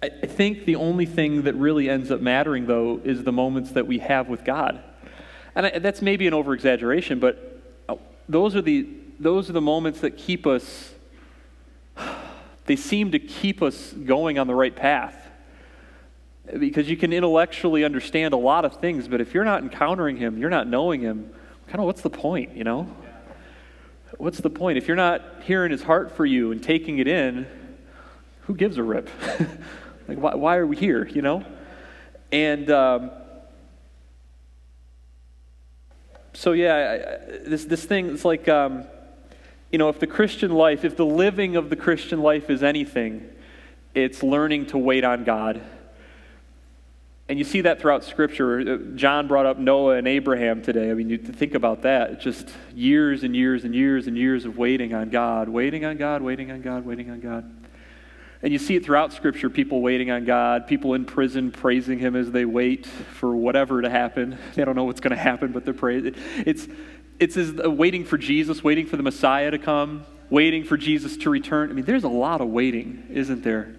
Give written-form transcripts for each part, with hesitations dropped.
I think the only thing that really ends up mattering, though, is the moments that we have with God. And that's maybe an over-exaggeration, but those are the moments that keep us, they seem to keep us going on the right path. Because you can intellectually understand a lot of things, but if you're not encountering him, you're not knowing him, kind of what's the point, you know? What's the point? If you're not hearing his heart for you and taking it in, who gives a rip? Like, why are we here, you know? And so, yeah, this thing, it's like, if the Christian life, if the living of the Christian life is anything, it's learning to wait on God. And you see that throughout Scripture. John brought up Noah and Abraham today. I mean, you think about that. It's just years and years and years and years of waiting on God, waiting on God, waiting on God, waiting on God. And you see it throughout Scripture, people waiting on God, people in prison praising him as they wait for whatever to happen. They don't know what's going to happen, but they're praising. It's as waiting for Jesus, waiting for the Messiah to come, waiting for Jesus to return. I mean, there's a lot of waiting, isn't there?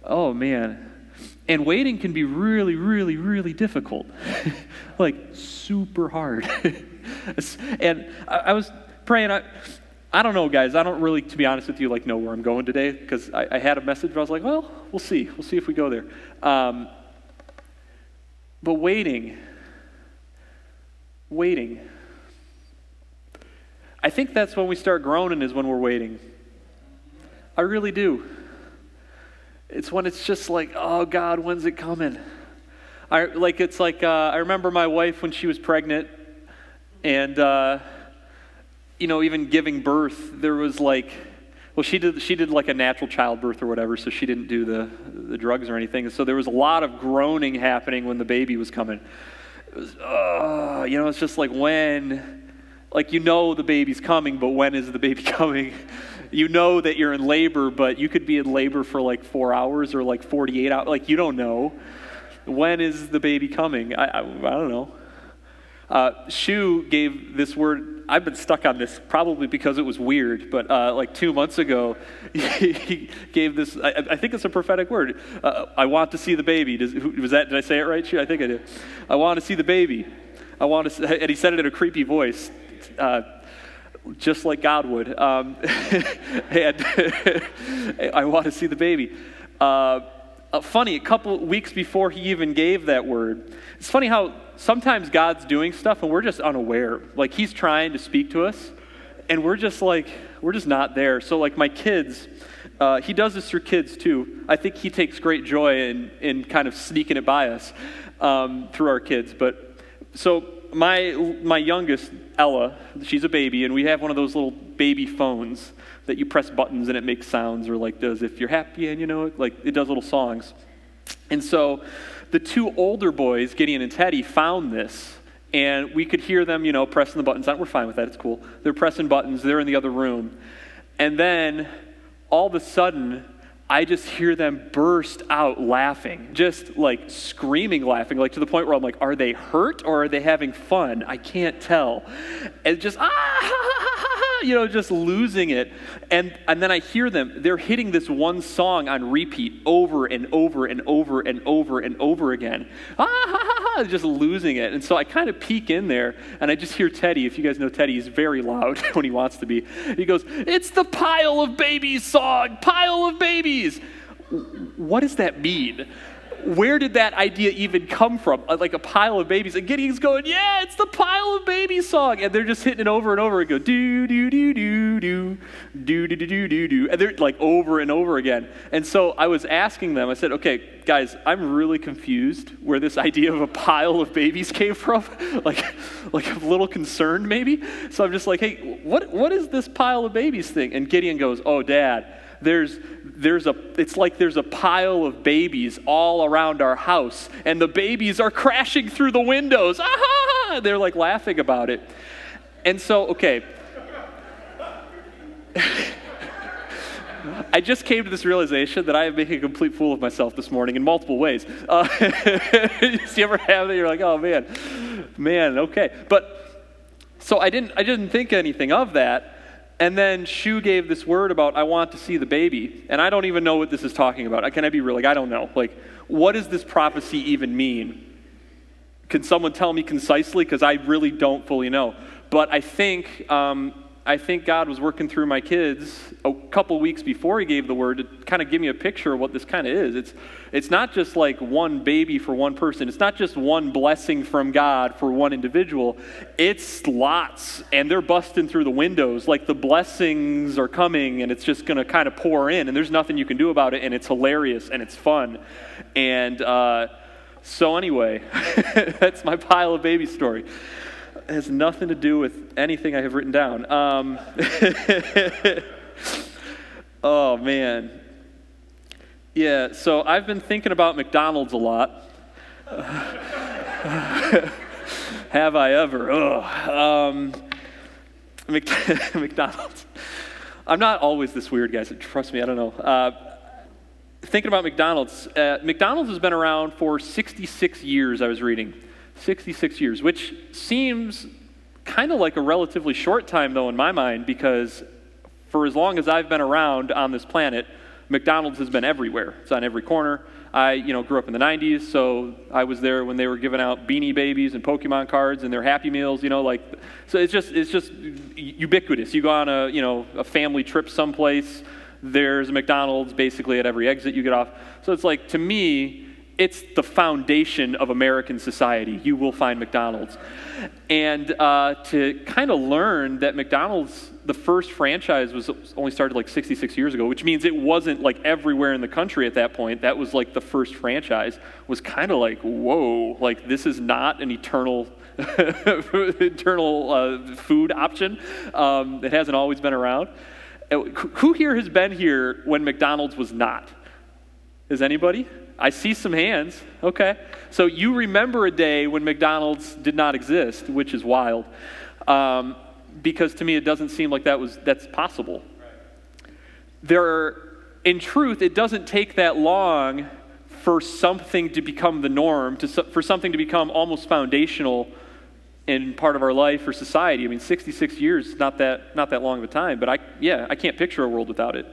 Oh, man. And waiting can be really, really, really difficult. Like, super hard. And I was praying, I don't know, guys. I don't really, to be honest with you, know where I'm going today, because I had a message, but I was like, well, we'll see. We'll see if we go there. But waiting. I think that's when we start groaning, is when we're waiting. I really do. It's when it's just like, oh, God, when's it coming? I remember my wife when she was pregnant, and even giving birth, there was she did like a natural childbirth or whatever, so she didn't do the drugs or anything. And so there was a lot of groaning happening when the baby was coming. It was, it's just like when, the baby's coming, but when is the baby coming? You know that you're in labor, but you could be in labor for 4 hours or 48 hours. You don't know. When is the baby coming? I don't know. Shu gave this word. I've been stuck on this probably because it was weird, but 2 months ago, he gave this, I think it's a prophetic word. I want to see the baby. Did I say it right, Shu? I think I did. I want to see the baby. And he said it in a creepy voice. Just like God would. And I want to see the baby. Funny, a couple weeks before he even gave that word, it's funny how sometimes God's doing stuff and we're just unaware. He's trying to speak to us, and we're just not there. So my kids, he does this through kids too. I think he takes great joy in kind of sneaking it by us through our kids. But so my youngest, Ella, she's a baby, and we have one of those little baby phones that you press buttons and it makes sounds, or does if you're happy and you know it, it does little songs. And so the two older boys, Gideon and Teddy, found this, and we could hear them, pressing the buttons. We're fine with that, it's cool. They're pressing buttons, they're in the other room. And then all of a sudden, I just hear them burst out laughing, just screaming laughing, to the point where I'm like, are they hurt or are they having fun? I can't tell. And just, just losing it. And then I hear them, they're hitting this one song on repeat over and over and over and over and over again. Just losing it. And so I kind of peek in there and I just hear Teddy. If you guys know Teddy, he's very loud when he wants to be. He goes, it's the Pile of Babies song, Pile of Babies. What does that mean? Where did that idea even come from? A pile of babies. And Gideon's going, yeah, it's the Pile of Babies song. And they're just hitting it over and over and go, do, do, do, do, do, do, do, do, do, do, do. And they're over and over again. And so I was asking them, I said, okay, guys, I'm really confused where this idea of a pile of babies came from. A little concerned maybe. So I'm just hey, what is this pile of babies thing? And Gideon goes, oh, Dad, there's a pile of babies all around our house, and the babies are crashing through the windows. Ah! They're laughing about it. And so, okay. I just came to this realization that I am making a complete fool of myself this morning in multiple ways. You ever have that? You're like, oh man, okay. But so I didn't think anything of that. And then Shu gave this word about, I want to see the baby. And I don't even know what this is talking about. Can I be real? Like, I don't know. Like, what does this prophecy even mean? Can someone tell me concisely? Because I really don't fully know. But I think God was working through my kids a couple weeks before he gave the word to kind of give me a picture of what this kind of is. It's not just like one baby for one person. It's not just one blessing from God for one individual. It's lots, and they're busting through the windows. Like the blessings are coming, and it's just going to kind of pour in, and there's nothing you can do about it, and it's hilarious, and it's fun. And so anyway, that's my pile of baby story. It has nothing to do with anything I have written down. Oh, man. Yeah, so I've been thinking about McDonald's a lot. Have I ever? McDonald's. I'm not always this weird, guys. Trust me, I don't know. Thinking about McDonald's. McDonald's has been around for 66 years, I was reading. 66 years, which seems kind of like a relatively short time, though, in my mind, because for as long as I've been around on this planet, McDonald's has been everywhere. It's on every corner. I, grew up in the 90s, so I was there when they were giving out Beanie Babies and Pokemon cards and their Happy Meals, so it's just ubiquitous. You go on a family trip someplace, there's a McDonald's basically at every exit you get off. So it's like, to me, it's the foundation of American society. You will find McDonald's. And to kind of learn that McDonald's, the first franchise was only started like 66 years ago, which means it wasn't like everywhere in the country at that point. That was like the first franchise, was kind of like, whoa, like this is not an eternal food option. It hasn't always been around. Who here has been here when McDonald's was not? Is anybody? I see some hands. Okay. So you remember a day when McDonald's did not exist, which is wild. Because to me, it doesn't seem like that's possible. In truth, it doesn't take that long for something to become the norm, for something to become almost foundational in part of our life or society. I mean, 66 years is not that long of a time, but I can't picture a world without it.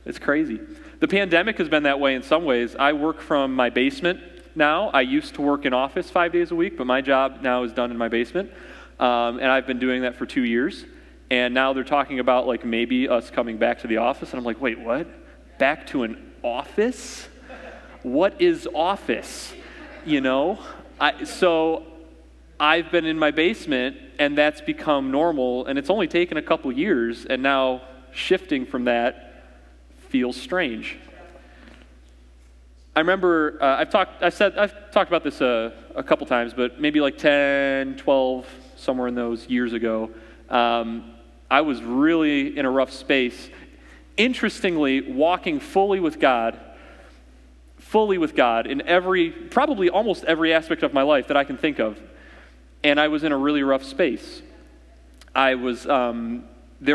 It's crazy. The pandemic has been that way in some ways. I work from my basement now. I used to work in office 5 days a week, but my job now is done in my basement. And I've been doing that for 2 years. And now they're talking about like maybe us coming back to the office. And I'm like, wait, what? Back to an office? What is office? So I've been in my basement, and that's become normal. And it's only taken a couple years. And now shifting from that feels strange. I remember, I've talked about this a couple times, but maybe like 10, 12, somewhere in those years ago, I was really in a rough space. Interestingly, walking fully with God in probably almost every aspect of my life that I can think of. And I was in a really rough space. There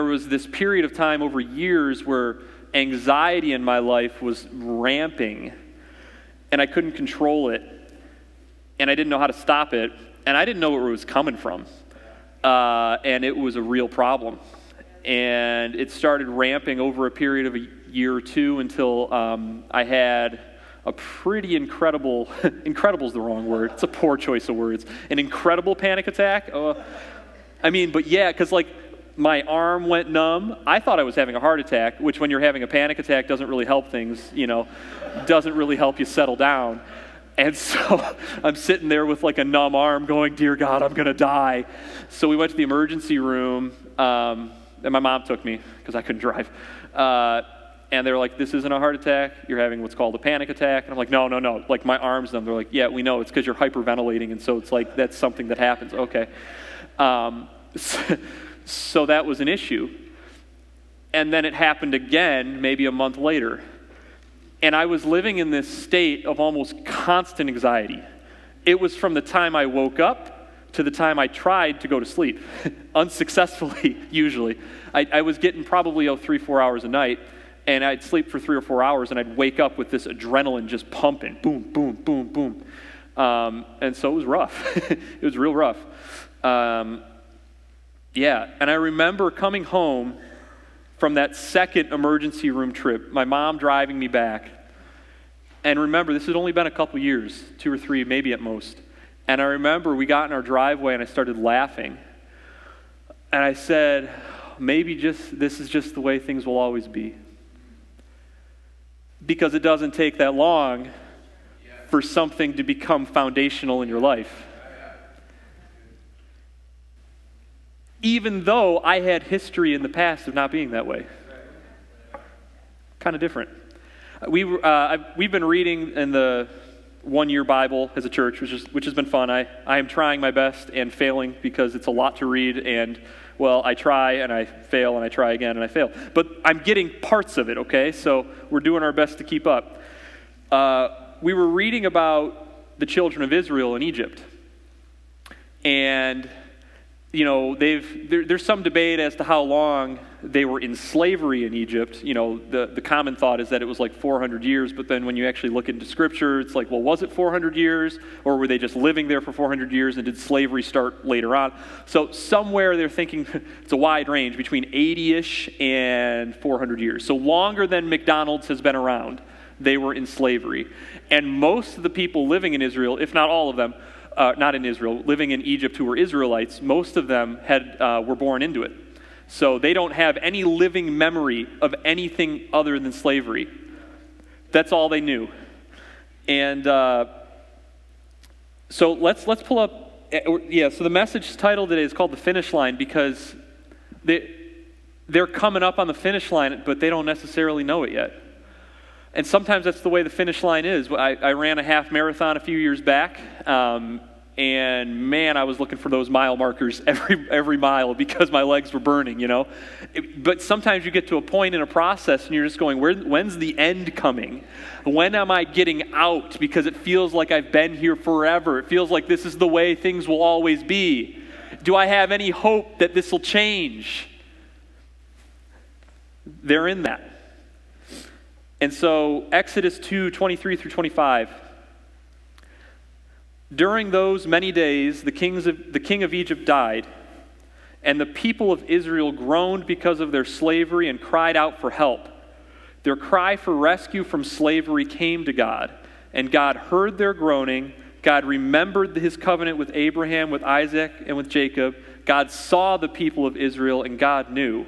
was this period of time over years where anxiety in my life was ramping, and I couldn't control it, and I didn't know how to stop it, and I didn't know where it was coming from, and it was a real problem. And it started ramping over a period of a year or two until I had a pretty incredible is the wrong word, it's a poor choice of words, an incredible panic attack. Because like, my arm went numb. I thought I was having a heart attack, which when you're having a panic attack doesn't really help things, doesn't really help you settle down. And so I'm sitting there with like a numb arm going, dear God, I'm going to die. So we went to the emergency room, and my mom took me because I couldn't drive. And they were like, this isn't a heart attack. You're having what's called a panic attack. And I'm like, no. Like my arm's numb. They're like, yeah, we know. It's because you're hyperventilating. And so it's like, that's something that happens. Okay. So that was an issue. And then it happened again, maybe a month later. And I was living in this state of almost constant anxiety. It was from the time I woke up to the time I tried to go to sleep, unsuccessfully, usually. I was getting probably 3-4 hours a night, and I'd sleep for 3 or 4 hours, and I'd wake up with this adrenaline just pumping, boom, boom, boom, boom. And so it was rough. It was real rough. And I remember coming home from that second emergency room trip, my mom driving me back. And remember, this had only been a couple years, 2 or 3, maybe at most. And I remember we got in our driveway and I started laughing. And I said, maybe this is just the way things will always be. Because it doesn't take that long for something to become foundational in your life. Even though I had history in the past of not being that way. Kind of different. We've been reading in the one-year Bible as a church, which has been fun. I am trying my best and failing because it's a lot to read, and, well, I try and I fail and I try again and I fail. But I'm getting parts of it, okay? So we're doing our best to keep up. We were reading about the children of Israel in Egypt. And, there's some debate as to how long they were in slavery in Egypt. The common thought is that it was like 400 years, but then when you actually look into Scripture, it's like, well, was it 400 years? Or were they just living there for 400 years, and did slavery start later on? So somewhere they're thinking, it's a wide range, between 80-ish and 400 years. So longer than McDonald's has been around, they were in slavery. And most of the people living in Israel, if not all of them, not in Israel, living in Egypt who were Israelites, most of them were born into it. So they don't have any living memory of anything other than slavery. That's all they knew. And so let's pull up, so the message title today is called The Finish Line, because they're coming up on the finish line, but they don't necessarily know it yet. And sometimes that's the way the finish line is. I ran a half marathon a few years back, and man, I was looking for those mile markers every mile because my legs were burning, But sometimes you get to a point in a process and you're just going, when's the end coming? When am I getting out? Because it feels like I've been here forever. It feels like this is the way things will always be. Do I have any hope that this will change? They're in that. And so Exodus 2:23 through 25. During those many days, the king of Egypt died, and the people of Israel groaned because of their slavery and cried out for help. Their cry for rescue from slavery came to God, and God heard their groaning. God remembered his covenant with Abraham, with Isaac, and with Jacob. God saw the people of Israel, and God knew.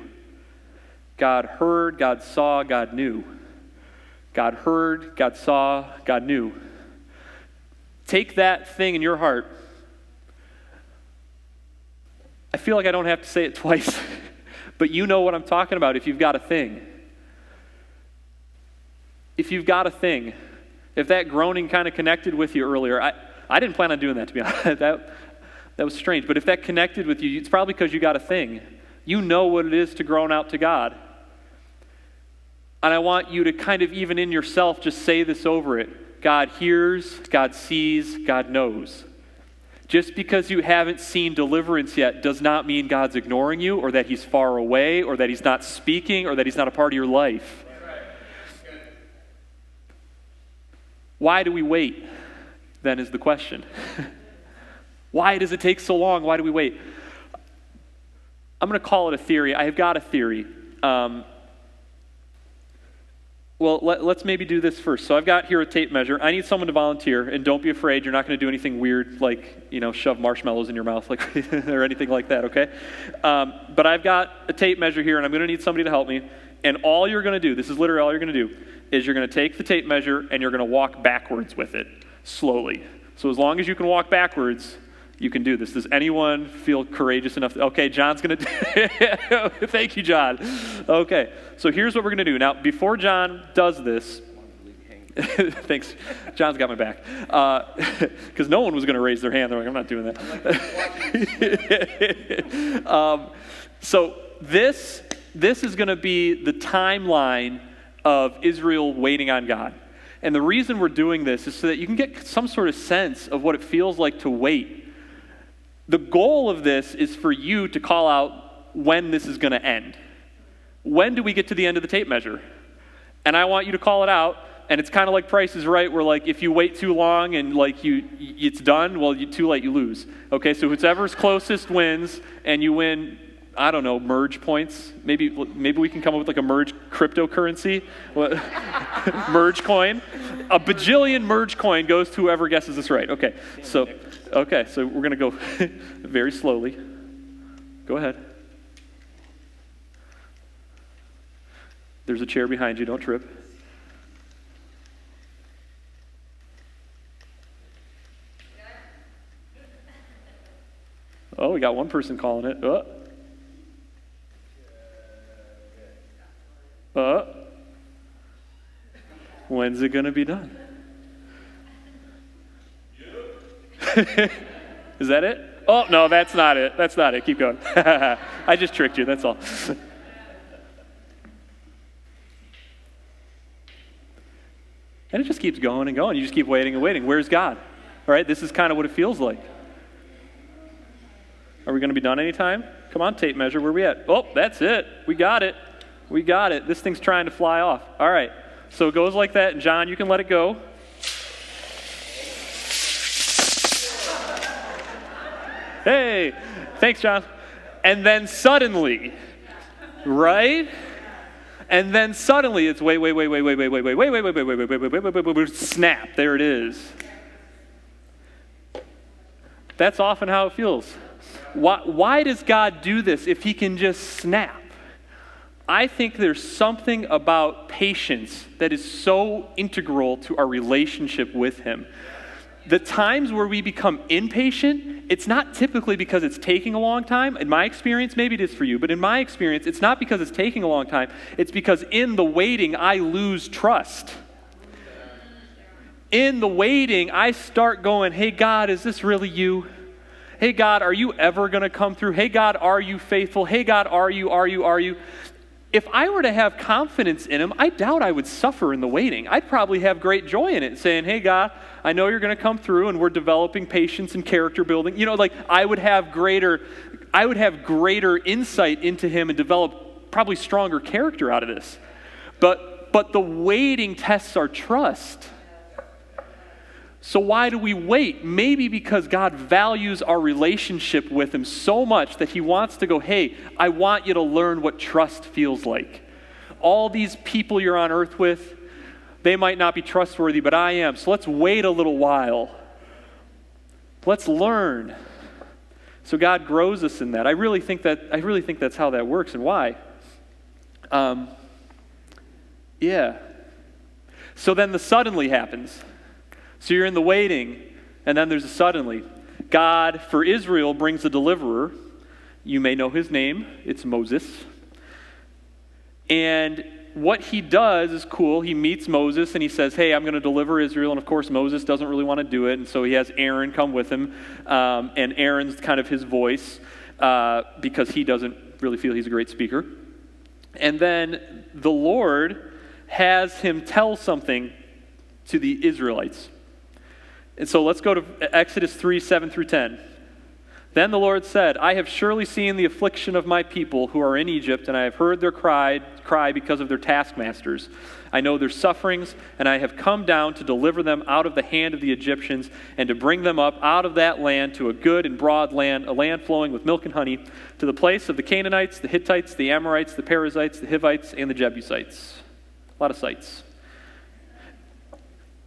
God heard, God saw, God knew. God heard, God saw, God knew. Take that thing in your heart. I feel like I don't have to say it twice, but you know what I'm talking about if you've got a thing. If you've got a thing, if that groaning kind of connected with you earlier, I didn't plan on doing that, to be honest. That was strange, but if that connected with you, it's probably because you got a thing. You know what it is to groan out to God. And I want you to kind of, even in yourself, just say this over it. God hears, God sees, God knows. Just because you haven't seen deliverance yet does not mean God's ignoring you, or that he's far away, or that he's not speaking, or that he's not a part of your life. Why do we wait, then, is the question. Why does it take so long? Why do we wait? I'm going to call it a theory. I have got a theory. Well, let's maybe do this first. So I've got here a tape measure. I need someone to volunteer, and don't be afraid. You're not going to do anything weird like, shove marshmallows in your mouth or anything like that, okay? But I've got a tape measure here, and I'm going to need somebody to help me. And all you're going to do, this is literally all you're going to do, is you're going to take the tape measure, and you're going to walk backwards with it, slowly. So as long as you can walk backwards, you can do this. Does anyone feel courageous enough? Okay, John's going to... Thank you, John. Okay, so here's what we're going to do. Now, before John does this... Thanks. John's got my back. Because no one was going to raise their hand. They're like, I'm not doing that. So this is going to be the timeline of Israel waiting on God. And the reason we're doing this is so that you can get some sort of sense of what it feels like to wait. The goal of this is for you to call out when this is going to end. When do we get to the end of the tape measure? And I want you to call it out, and it's kind of like Price is Right, where like if you wait too long and like it's done, well, too late, you lose. Okay, so whoever's closest wins, and you win I don't know, merge points. Maybe we can come up with like a merge cryptocurrency. Merge coin. A bajillion merge coin goes to whoever guesses this right. Okay, so we're going to go very slowly. Go ahead. There's a chair behind you. Don't trip. Oh, we got one person calling it. When's it going to be done? Is that it? Oh, no, that's not it. That's not it. Keep going. I just tricked you. That's all. And it just keeps going and going. You just keep waiting and waiting. Where's God? All right, this is kind of what it feels like. Are we going to be done anytime? Come on, tape measure. Where are we at? Oh, that's it. We got it. We got it. This thing's trying to fly off. All right. So it goes like that. And John, you can let it go. Hey. Thanks, John. And then suddenly, right? And then suddenly it's wait, snap. There it is. That's often how it feels. Why does God do this if he can just snap? I think there's something about patience that is so integral to our relationship with him. The times where we become impatient, it's not typically because it's taking a long time. In my experience, maybe it is for you, but in my experience, it's not because it's taking a long time. It's because in the waiting, I lose trust. In the waiting, I start going, hey, God, is this really you? Hey, God, are you ever going to come through? Hey, God, are you faithful? Hey, God, are you? If I were to have confidence in him, I doubt I would suffer in the waiting. I'd probably have great joy in it, saying, hey, God, I know you're going to come through, and we're developing patience and character building. You know, like I would have greater insight into him and develop probably stronger character out of this. But the waiting tests our trust. So why do we wait? Maybe because God values our relationship with him so much that he wants to go, hey, I want you to learn what trust feels like. All these people you're on earth with, they might not be trustworthy, but I am. So let's wait a little while. Let's learn. So God grows us in that. I really think that's how that works. And why? Yeah. So then the suddenly happens. So you're in the waiting, and then there's a suddenly. God, for Israel, brings a deliverer. You may know his name. It's Moses. And what he does is cool. He meets Moses, and he says, hey, I'm going to deliver Israel. And, of course, Moses doesn't really want to do it, and so he has Aaron come with him. And Aaron's kind of his voice because he doesn't really feel he's a great speaker. And then the Lord has him tell something to the Israelites. And so let's go to Exodus 3, 7 through 10. Then the Lord said, I have surely seen the affliction of my people who are in Egypt, and I have heard their cry because of their taskmasters. I know their sufferings, and I have come down to deliver them out of the hand of the Egyptians and to bring them up out of that land to a good and broad land, a land flowing with milk and honey, to the place of the Canaanites, the Hittites, the Amorites, the Perizzites, the Hivites, and the Jebusites. A lot of sites.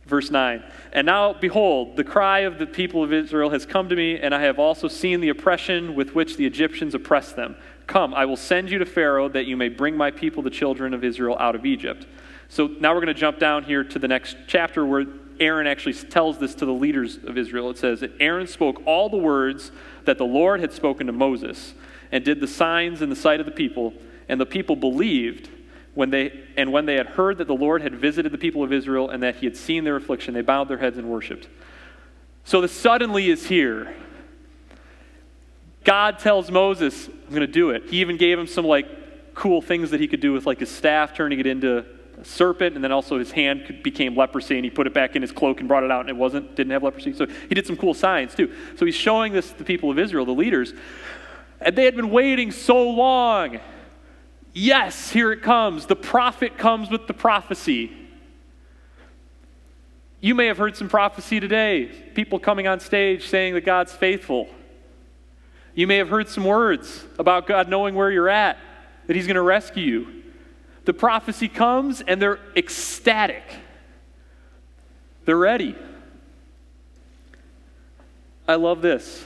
Verse 9, and now, behold, the cry of the people of Israel has come to me, and I have also seen the oppression with which the Egyptians oppress them. Come, I will send you to Pharaoh, that you may bring my people, the children of Israel, out of Egypt. So now we're going to jump down here to the next chapter where Aaron actually tells this to the leaders of Israel. It says that Aaron spoke all the words that the Lord had spoken to Moses, and did the signs in the sight of the people, and the people believed. When they had heard that the Lord had visited the people of Israel and that he had seen their affliction, they bowed their heads and worshipped. So the suddenly is here. God tells Moses, I'm going to do it. He even gave him some cool things that he could do with his staff, turning it into a serpent, and then also his hand became leprosy, and he put it back in his cloak and brought it out, and it didn't have leprosy. So he did some cool signs too. So he's showing this to the people of Israel, the leaders, and they had been waiting so long. Yes, here it comes. The prophet comes with the prophecy. You may have heard some prophecy today. People coming on stage saying that God's faithful. You may have heard some words about God knowing where you're at, that he's going to rescue you. The prophecy comes and they're ecstatic. They're ready. I love this.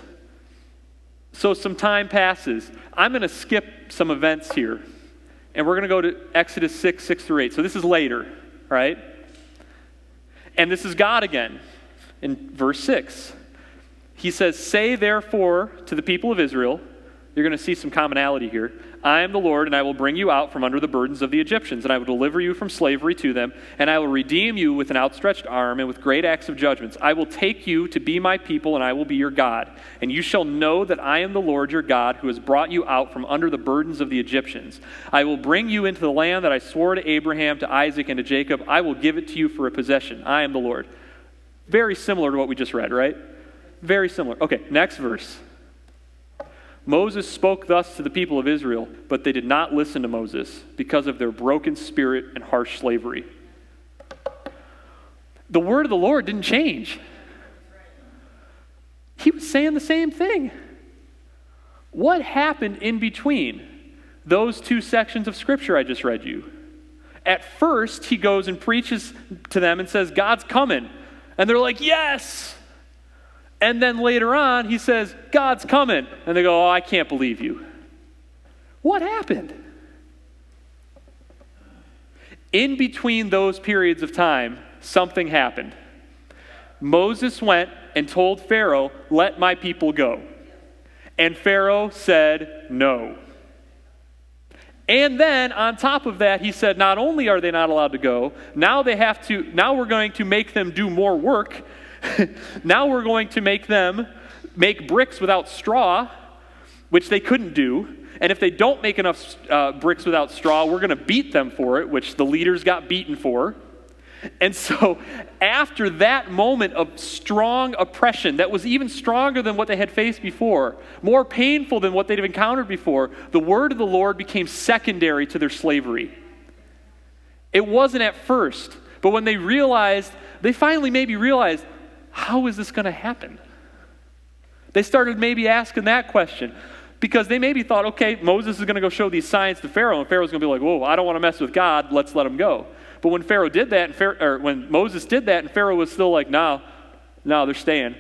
So some time passes. I'm going to skip some events here. And we're going to go to Exodus 6:6-8. So this is later, right? And this is God again in verse 6. He says, "Say therefore to the people of Israel," you're going to see some commonality here, "I am the Lord, and I will bring you out from under the burdens of the Egyptians, and I will deliver you from slavery to them, and I will redeem you with an outstretched arm and with great acts of judgments. I will take you to be my people, and I will be your God. And you shall know that I am the Lord your God, who has brought you out from under the burdens of the Egyptians. I will bring you into the land that I swore to Abraham, to Isaac, and to Jacob. I will give it to you for a possession. I am the Lord." Very similar to what we just read, right? Very similar. Okay, next verse. "Moses spoke thus to the people of Israel, but they did not listen to Moses because of their broken spirit and harsh slavery." The word of the Lord didn't change. He was saying the same thing. What happened in between those two sections of Scripture I just read you? At first, he goes and preaches to them and says, God's coming. And they're like, yes! And then later on, he says, God's coming. And they go, oh, I can't believe you. What happened? In between those periods of time, something happened. Moses went and told Pharaoh, let my people go. And Pharaoh said, no. And then on top of that, he said, not only are they not allowed to go, now we're going to make them do more work. Now we're going to make them make bricks without straw, which they couldn't do. And if they don't make enough bricks without straw, we're going to beat them for it, which the leaders got beaten for. And so after that moment of strong oppression that was even stronger than what they had faced before, more painful than what they'd have encountered before, the word of the Lord became secondary to their slavery. It wasn't at first, but when they finally maybe realized, how is this going to happen? They started maybe asking that question because they maybe thought, okay, Moses is going to go show these signs to Pharaoh, and Pharaoh's going to be like, whoa, I don't want to mess with God, let's let him go. But when Pharaoh did that, when Moses did that, and Pharaoh was still like, no, they're staying,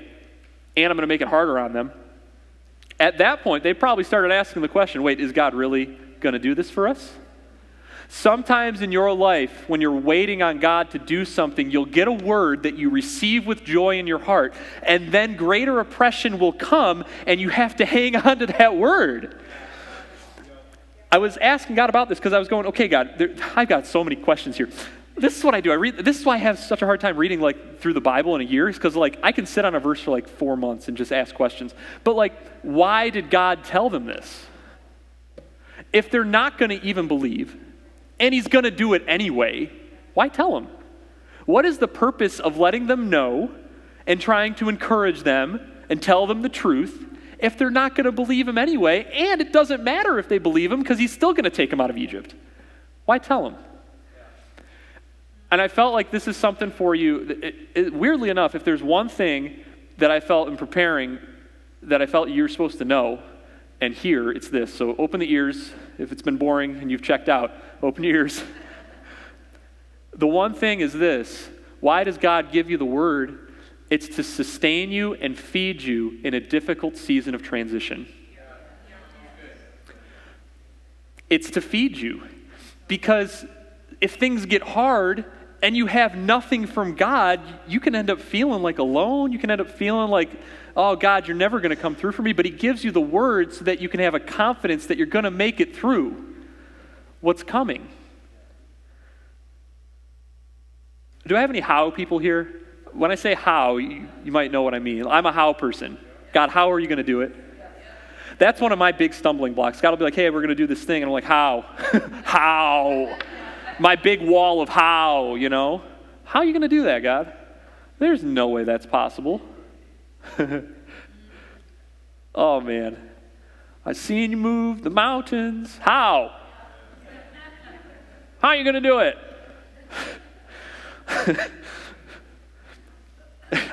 and I'm going to make it harder on them. At that point, they probably started asking the question, wait, is God really going to do this for us? Sometimes in your life, when you're waiting on God to do something, you'll get a word that you receive with joy in your heart, and then greater oppression will come, and you have to hang on to that word. I was asking God about this because I was going, okay, God, I've got so many questions here. This is what I do. This is why I have such a hard time reading through the Bible in a year, is because I can sit on a verse for 4 months and just ask questions. But why did God tell them this? If they're not going to even believe, and he's going to do it anyway, why tell them? What is the purpose of letting them know and trying to encourage them and tell them the truth if they're not going to believe him anyway? And it doesn't matter if they believe him because he's still going to take them out of Egypt. Why tell them? And I felt like this is something for you. Weirdly enough, if there's one thing that I felt in preparing that I felt you're supposed to know and hear, it's this. So open the ears. If it's been boring and you've checked out, open your ears. The one thing is this. Why does God give you the word? It's to sustain you and feed you in a difficult season of transition. It's to feed you. Because if things get hard and you have nothing from God, you can end up feeling alone. You can end up feeling oh, God, you're never going to come through for me. But he gives you the word so that you can have a confidence that you're going to make it through what's coming. Do I have any how people here? When I say how, you might know what I mean. I'm a how person. God, how are you going to do it? That's one of my big stumbling blocks. God will be like, hey, we're going to do this thing. And I'm like, how? How? My big wall of how, How are you going to do that, God? There's no way that's possible. Oh, man. I've seen you move the mountains. How? How are you going to do it?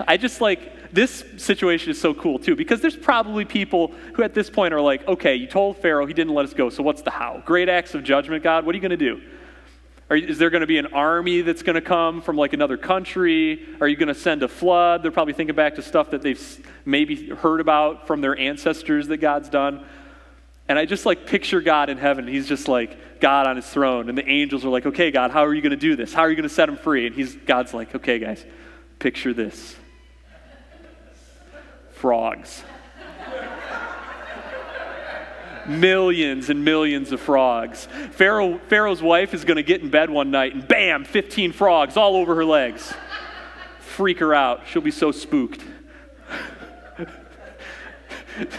I just like, this situation is so cool too, because there's probably people who at this point are like, okay, you told Pharaoh he didn't let us go, so what's the how? Great acts of judgment, God, what are you going to do? Is there going to be an army that's going to come from like another country? Are you going to send a flood? They're probably thinking back to stuff that they've maybe heard about from their ancestors that God's done. And I just like picture God in heaven. He's just like God on his throne. And the angels are like, okay, God, how are you going to do this? How are you going to set him free? And God's like, okay, guys, picture this. Frogs. Millions and millions of frogs. Pharaoh's wife is going to get in bed one night and bam, 15 frogs all over her legs. Freak her out. She'll be so spooked.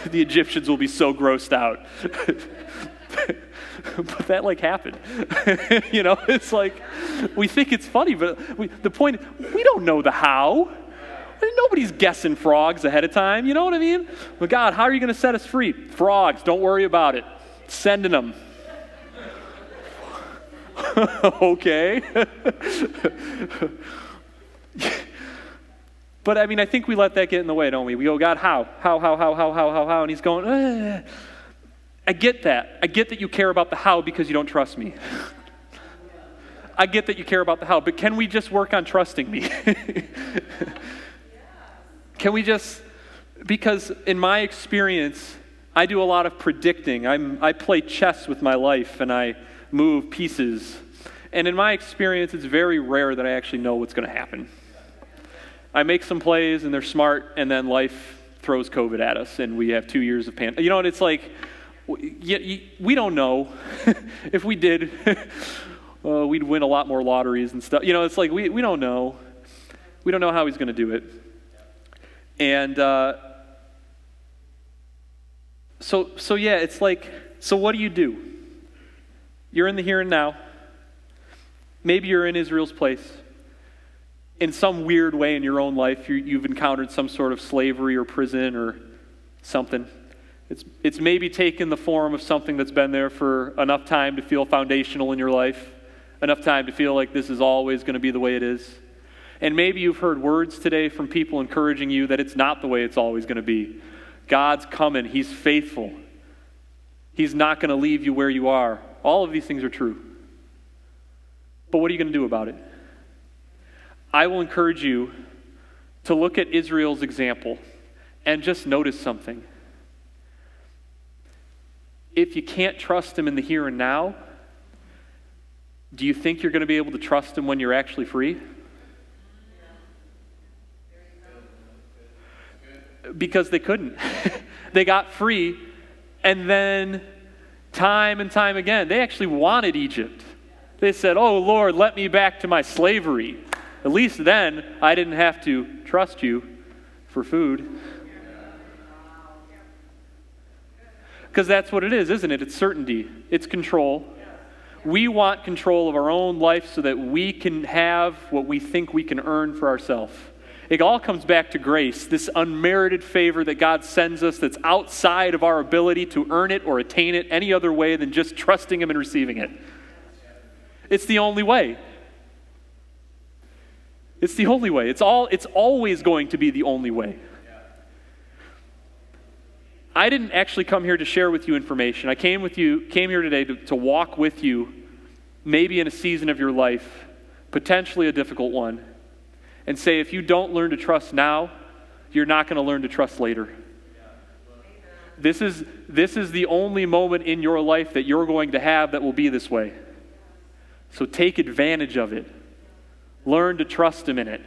The Egyptians will be so grossed out. But that like happened. You know, it's like, we think it's funny, but the point, we don't know the how. Nobody's guessing frogs ahead of time, you know what I mean? But God, how are you going to set us free? Frogs, don't worry about it. Sending them. Okay. But I mean, I think we let that get in the way, don't we? We go, God, how? And he's going, I get that. I get that you care about the how because you don't trust me. I get that you care about the how, but can we just work on trusting me? Can we just, because in my experience, I do a lot of predicting. I play chess with my life and I move pieces. And in my experience, it's very rare that I actually know what's going to happen. I make some plays and they're smart, and then life throws COVID at us and we have 2 years of pandemic. You know, and it's like, we don't know. If we did, we'd win a lot more lotteries and stuff. You know, it's like, we don't know. We don't know how he's going to do it. And so yeah, it's like, so what do? You're in the here and now. Maybe you're in Israel's place. In some weird way in your own life, you've encountered some sort of slavery or prison or something. It's maybe taken the form of something that's been there for enough time to feel foundational in your life, enough time to feel like this is always going to be the way it is. And maybe you've heard words today from people encouraging you that it's not the way it's always going to be. God's coming. He's faithful. He's not going to leave you where you are. All of these things are true. But what are you going to do about it? I will encourage you to look at Israel's example and just notice something. If you can't trust him in the here and now, do you think you're going to be able to trust him when you're actually free? Because they couldn't. They got free, and then time and time again, they actually wanted Egypt. They said, oh, Lord, let me back to my slavery. At least then, I didn't have to trust you for food. Because that's what it is, isn't it? It's certainty. It's control. We want control of our own life so that we can have what we think we can earn for ourselves. It all comes back to grace, this unmerited favor that God sends us that's outside of our ability to earn it or attain it any other way than just trusting him and receiving it. It's the only way. It's the only way. It's always going to be the only way. I didn't actually come here to share with you information. I came here today to walk with you, maybe in a season of your life, potentially a difficult one, and say if you don't learn to trust now, you're not going to learn to trust later. This is the only moment in your life that you're going to have that will be this way. So take advantage of it. Learn to trust him in it.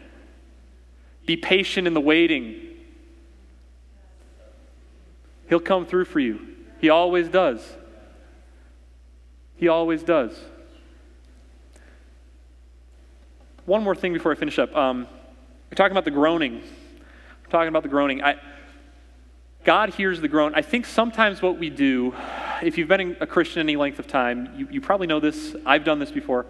Be patient in the waiting. He'll come through for you. He always does. He always does. One more thing before I finish up. We're talking about the groaning. God hears the groan. I think sometimes what we do, if you've been a Christian any length of time, you probably know this. I've done this before.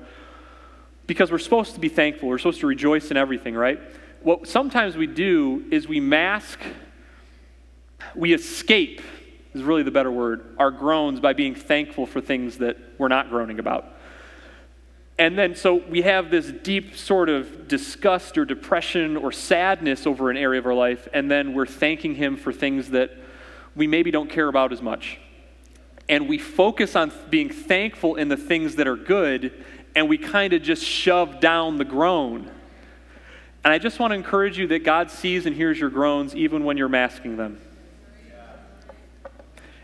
Because we're supposed to be thankful. We're supposed to rejoice in everything, right? What sometimes we do is we escape, is really the better word, our groans by being thankful for things that we're not groaning about. And then so we have this deep sort of disgust or depression or sadness over an area of our life, and then we're thanking him for things that we maybe don't care about as much. And we focus on being thankful in the things that are good, and we kind of just shove down the groan. And I just want to encourage you that God sees and hears your groans even when you're masking them.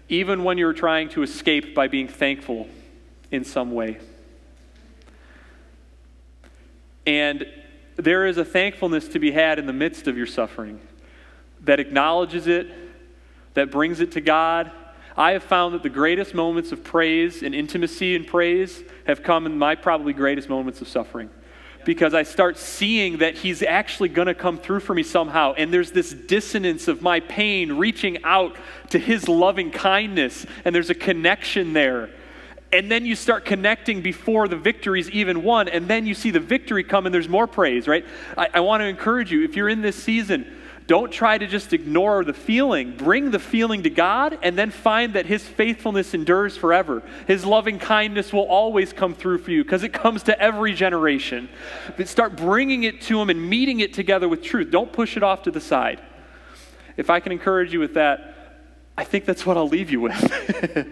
Even when you're trying to escape by being thankful in some way. And there is a thankfulness to be had in the midst of your suffering that acknowledges it, that brings it to God. I have found that the greatest moments of praise and intimacy in praise have come in my probably greatest moments of suffering. Because I start seeing that he's actually going to come through for me somehow. And there's this dissonance of my pain reaching out to his loving kindness. And there's a connection there. And then you start connecting before the victory's even won. And then you see the victory come and there's more praise, right? I want to encourage you, if you're in this season, don't try to just ignore the feeling. Bring the feeling to God and then find that his faithfulness endures forever. His loving kindness will always come through for you because it comes to every generation. But start bringing it to him and meeting it together with truth. Don't push it off to the side. If I can encourage you with that, I think that's what I'll leave you with.